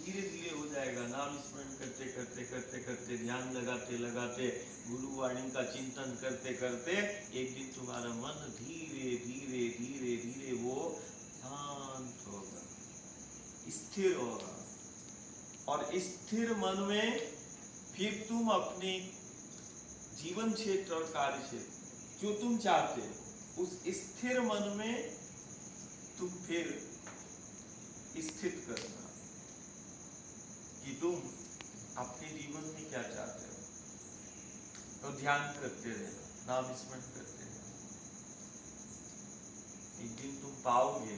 धीरे धीरे हो जाएगा। नाम स्मरण करते करते करते करते, ध्यान लगाते लगाते, गुरुवाणी का चिंतन करते करते एक दिन तुम्हारा मन धीरे धीरे धीरे धीरे वो शांत होगा, स्थिर होगा। और स्थिर मन में फिर तुम अपने जीवन क्षेत्र और कार्य क्षेत्र जो तुम चाहते हो, उस स्थिर मन में तुम फिर स्थित करना कि तुम अपने जीवन में क्या चाहते हो, तो ध्यान करते रहना, नाम स्मरण करते रहना। एक दिन तुम पाओगे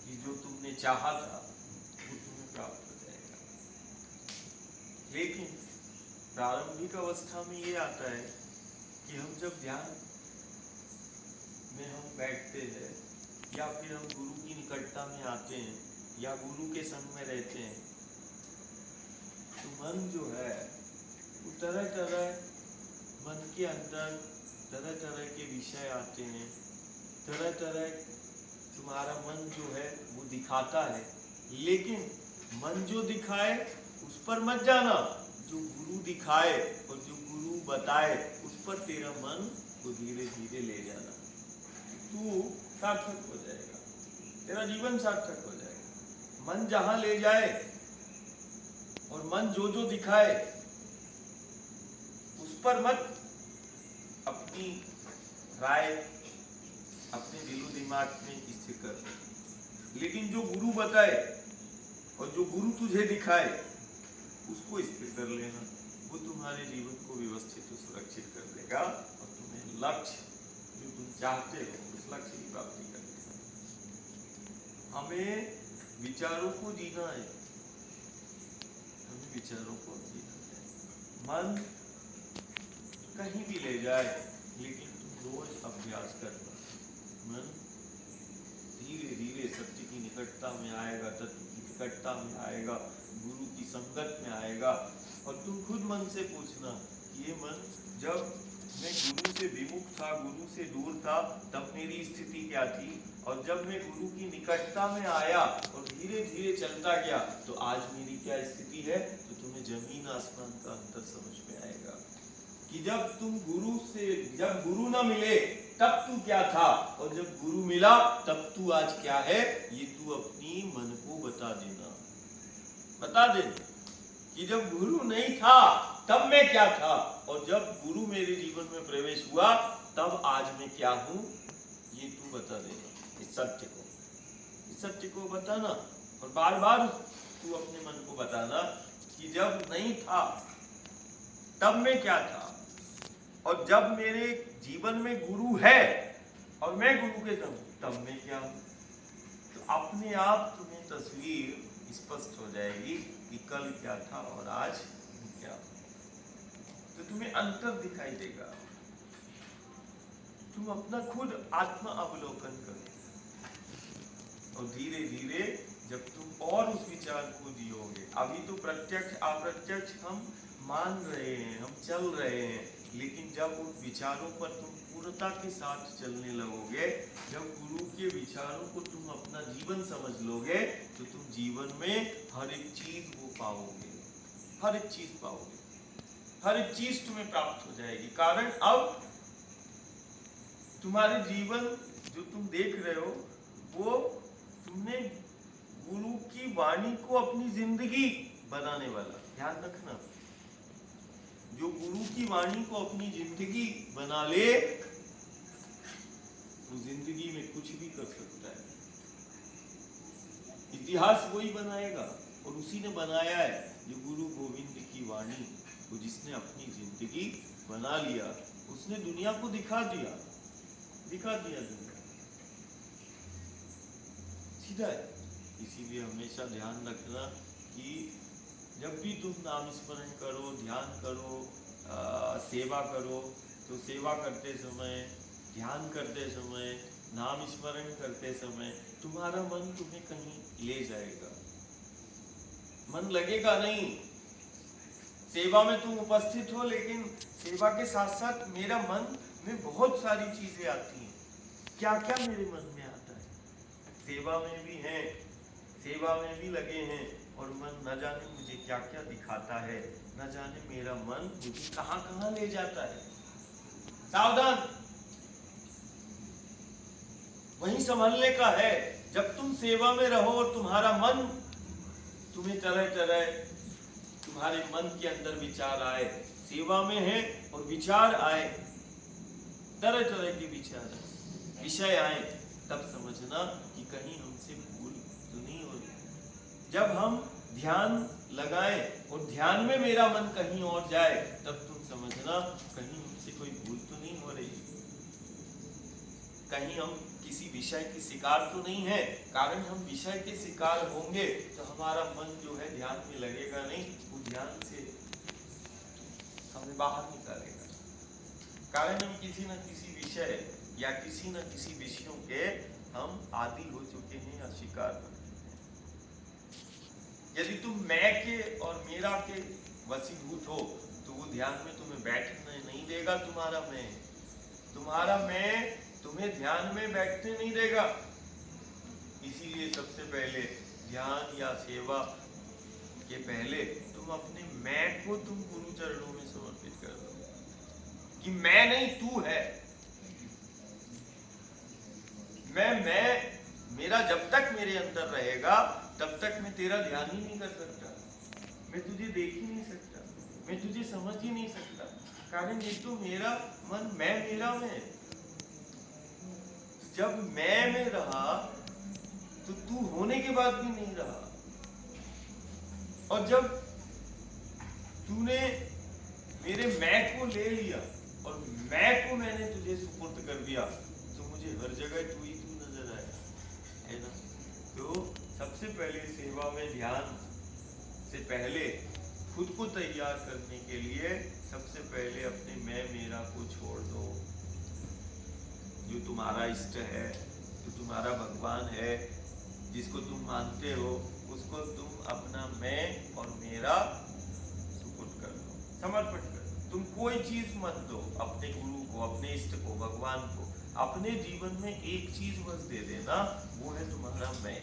कि जो तुमने चाहा था वो तुम्हें प्राप्त हो जाएगा। लेकिन प्रारंभिक अवस्था में ये आता है कि हम जब ध्यान में हम बैठते हैं या फिर हम गुरु की निकटता में आते हैं या गुरु के संग में रहते हैं, तो मन जो है वो तरह तरह मन के अंदर तरह तरह के विषय आते हैं, तरह तरह तुम्हारा मन जो है वो दिखाता है। लेकिन मन जो दिखाए उस पर मत जाना, जो गुरु दिखाए और जो गुरु बताए उस पर तेरा मन को धीरे धीरे ले जाना। तू सार्थक हो जाएगा, तेरा जीवन सार्थक हो जाएगा। मन जहां ले जाए और मन जो जो दिखाए उस पर मत अपनी राय अपने दिलो दिमाग में स्थिर कर। लेकिन जो गुरु बताए और जो गुरु तुझे दिखाए उसको स्थिर कर लेना। वो तुम्हारे जीवन को व्यवस्थित और सुरक्षित कर देगा और तुम्हें लक्ष्य जो तुम चाहते हो उस लक्ष्य की प्राप्ति कर देगा। हमें विचारों को जीना है, हमें विचारों को जीना है। मन कहीं भी ले जाए लेकिन तुम रोज अभ्यास करना। मन धीरे धीरे सत्य की निकटता में आएगा, तत्व की निकटता में आएगा, गुरु की संगत में आएगा। और तुम खुद मन से पूछना कि ये मन, जब मैं गुरु से विमुख था, गुरु से दूर था, तब मेरी स्थिति क्या थी, और जब मैं गुरु की निकटता में आया और धीरे धीरे चलता गया तो आज मेरी क्या स्थिति है। तो तुम्हें जमीन आसमान का अंतर समझ में आएगा कि जब गुरु न मिले तब तू क्या था, और जब गुरु मिला तब तू आज क्या है। ये तू अपनी मन को बता देना कि जब गुरु नहीं था तब मैं क्या था, और जब गुरु मेरे जीवन में प्रवेश हुआ तब आज मैं क्या हूं। ये तू बता देना। इस सत्य को बताना और बार बार तू अपने मन को बताना कि जब नहीं था तब मैं क्या था, और जब मेरे जीवन में गुरु है और मैं गुरु के संग तब मैं क्या हूं। तो अपने आप तुम्हें तस्वीर स्पष्ट हो जाएगी कि कल क्या था और आज क्या हूं। तो तुम्हें अंतर दिखाई देगा। तुम अपना खुद आत्मा अवलोकन करो और धीरे धीरे जब तुम और उस विचार को जियोगे, अभी तो प्रत्यक्ष अप्रत्यक्ष हम मान रहे हैं, हम चल रहे हैं, लेकिन जब उन विचारों पर तुम पूर्णता के साथ चलने लगोगे, जब गुरु के विचारों को तुम अपना जीवन समझ लोगे, तो तुम जीवन में हर एक चीज वो पाओगे, हर एक चीज पाओगे, हर एक चीज तुम्हें प्राप्त हो जाएगी। कारण अब तुम्हारे जीवन जो तुम देख रहे हो वो तुमने गुरु की वाणी को अपनी जिंदगी बनाने वाला। ध्यान रखना, जो गुरु की वाणी को अपनी जिंदगी बना ले वो जिंदगी में कुछ भी कर सकता है। इतिहास वही बनाएगा और उसी ने बनाया है, जो गुरु गोविंद की वाणी को जिसने अपनी जिंदगी बना लिया, उसने दुनिया को दिखा दिया दुनिया सीधा है। इसीलिए हमेशा ध्यान रखना कि जब भी तुम नाम स्मरण करो, ध्यान करो, सेवा करो, तो सेवा करते समय, ध्यान करते समय, नाम स्मरण करते समय तुम्हारा मन तुम्हें कहीं ले जाएगा, मन लगेगा नहीं। सेवा में तुम उपस्थित हो, लेकिन सेवा के साथ साथ मेरा मन में बहुत सारी चीजें आती हैं। क्या क्या मेरे मन में आता है, सेवा में भी हैं, सेवा में भी लगे हैं और मन न जाने मुझे क्या क्या दिखाता है, न जाने मेरा मन मुझे कहां कहां ले जाता है। सावधान, वहीं संभलने का है। जब तुम सेवा में रहो और तुम्हारा मन तुम्हें तरह तरह तुम्हारे मन के अंदर विचार आए, सेवा में है और विचार आए, तरह तरह के विचार आए, विषय आए, तब समझना कि कहीं हमसे भूल तो नहीं हो रही। जब हम ध्यान लगाएं और ध्यान में मेरा मन कहीं और जाए, तब तुम समझना कहीं हमसे कोई भूल तो नहीं हो रही, कहीं हम किसी विषय के शिकार तो नहीं है। कारण हम विषय के शिकार होंगे तो हमारा मन जो है ध्यान में लगेगा नहीं, वो ध्यान से हमें बाहर निकालेगा। कारण हम किसी न किसी विषय या किसी न किसी विषयों के हम आदी हो चुके हैं या शिकार। यदि तुम मैं के और मेरा के वशीभूत हो तो वो ध्यान में तुम्हें बैठने नहीं देगा। तुम्हारा मैं तुम्हें ध्यान में बैठने नहीं देगा। इसीलिए सबसे पहले ध्यान या सेवा के पहले तुम अपने मैं को तुम गुरु चरणों में समर्पित कर दो कि मैं नहीं तू है। मैं मेरा जब तक मेरे अंदर रहेगा तब तक मैं तेरा ध्यान ही नहीं कर सकता, मैं तुझे देख ही नहीं सकता, मैं तुझे समझ ही नहीं सकता। कारण ये तो मेरा मन मैं मेरा में, जब मैं में रहा तो तू होने के बाद भी नहीं रहा, और जब तूने मेरे मैं को ले लिया और मैं को मैंने तुझे सुपुर्द कर दिया तो मुझे हर जगह तू ही तू नजर आया, है ना। तो सबसे पहले सेवा में ध्यान से पहले खुद को तैयार करने के लिए सबसे पहले अपने मैं मेरा को छोड़ दो। जो तुम्हारा इष्ट है, जो तुम्हारा भगवान है, जिसको तुम मानते हो, उसको तुम अपना मैं और मेरा सुपुर्द कर दो, समर्पित कर दो। तुम कोई चीज मत दो अपने गुरु को, अपने इष्ट को, भगवान को। अपने जीवन में एक चीज बस दे देना, वो है तुम्हारा मैं।